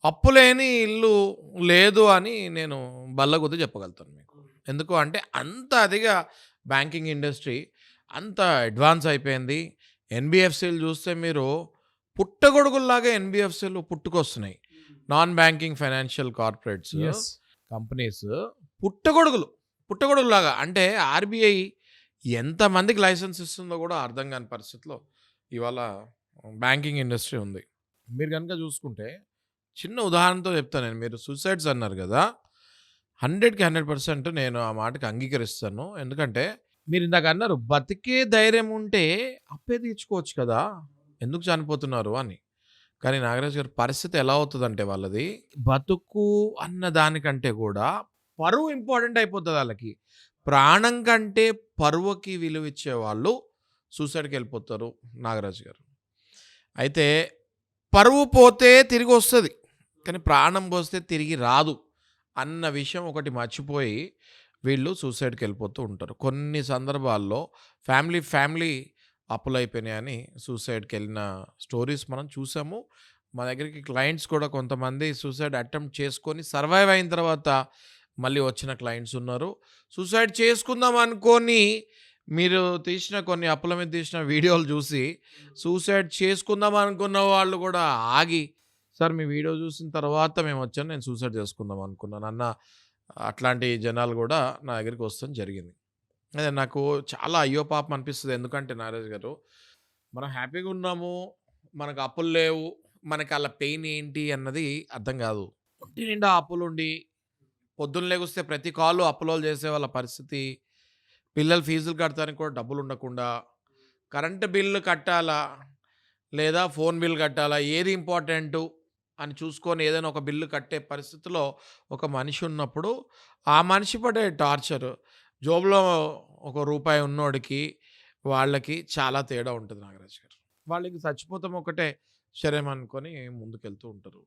అప్పు లేని ఇల్లు లేదు అని నేను బల్లగుద్ది చెప్పగలుగుతాను మీకు. ఎందుకు అంటే అంత అదిగా బ్యాంకింగ్ ఇండస్ట్రీ అంత అడ్వాన్స్ అయిపోయింది. ఎన్‌బీఎఫ్‌సీలు చూస్తే మీరు పుట్టగొడుగుల్లాగా ఎన్‌బీఎఫ్‌సీలు పుట్టుకొస్తున్నాయి. Non banking financial corporates yes. Companies పుట్టగొడుగులు, పుట్టగొడుగుల్లాగా అంటే ఆర్‌బీఐ ఎంతమందికి లైసెన్స్ ఇస్తుందో కూడా అర్థం కాని పరిస్థితిలో ఇవాళ బ్యాంకింగ్ ఇండస్ట్రీ ఉంది. మీరు గనుక చూసుకుంటే చిన్న ఉదాహరణతో చెప్తాను నేను. మీరు సూసైడ్స్ అన్నారు గదా! 100కి 100% నేను ఆ మాటకి అంగీకరిస్తాను. ఎందుకంటే మీరిందాక అన్నారు బతికే ధైర్యం ఉంటే అప్పే తీర్చుకోవచ్చు కదా! ఎందుకు చనిపోతున్నారు అని. కానీ నాగరాజు గారి పరిస్థితి ఎలా అవుతదంటే వాళ్ళది, బతుకు అన్న దానికంటే గూడా పరువు ఇంపార్టెంట్ అయిపోతది ఆళ్ళకి. ప్రాణం కంటే పరువుకి విలువిచ్చే వాళ్ళు సూసైడ్‌కెళ్ళిపోతారు నాగరాజు గారు. అయితే పరువు పోతే తిరిగొస్తది. కానీ ప్రాణం పోస్తే తిరిగి రాదు అన్న విషయం ఒకటి మర్చిపోయి వీళ్ళు సూసైడ్‌కెళ్ళిపోతూ ఉంటారు. కొన్ని సందర్భాల్లో ఫ్యామిలీ అప్పులైపోయినాయని సూసైడ్‌కెళ్ళిన స్టోరీస్ మనం చూసాము. మా దగ్గరికి క్లయింట్స్ కూడా కొంతమంది సూసైడ్ అటెంప్ట్ చేసుకొని సర్వైవ్ అయిన తర్వాత మళ్ళీ వచ్చిన క్లయింట్స్ ఉన్నారు. సూసైడ్ చేసుకుందాం అనుకోని మీరు తీసిన కొన్ని అప్పుల మీద తీసిన వీడియోలు చూసి సూసైడ్ చేసుకుందాం అనుకున్న వాళ్ళు కూడా ఆగి, "సార్ మీ వీడియో చూసిన తర్వాత మేమొచ్చాను. నేను సూసైడ్ చేసుకుందాం అనుకున్నాను" అన్న అట్లాంటి జనాలు గూడా నా దగ్గరికి వస్తాం జరిగింది. అదే నాకు చాలా అయ్యో పాపం అనిపిస్తది. ఎందుకంటే నాగరాజు గారు, మనం హ్యాపీగున్నాము, మనకు అప్పులు లేవు, మనకి ఆళ్ళ పెయిన్ ఏంటి అన్నది అర్థం గాదు. ఒంటి నిండా అప్పులుండి, పొద్దున్న లెగుస్తే ప్రతి కాలు అప్పులోళ్ళు చేసే వాళ్ళ పరిస్థితి, పిల్లల ఫీజులు కడతానికి కూడా డబ్బులుండకుండా, కరెంట్ బిల్లు కట్టాలా? లేదా ఫోన్ బిల్ కట్టాలా? ఏది ఇంపార్టెంటు అని చూసుకొని ఏదైనా ఒక బిల్లు కట్టే పరిస్థితిలో ఒక మనిషి ఉన్నప్పుడు, ఆ మనిషి పడే టార్చర్ జోబులో ఒక రూపాయి ఉన్నోడికి, వాళ్ళకి చాలా తేడా ఉంటది నాగరాజు గారు. వాళ్ళకి చచ్చిపోతాం ఒకటే శరం అనుకోని ముందుకెళ్తూ ఉంటారు.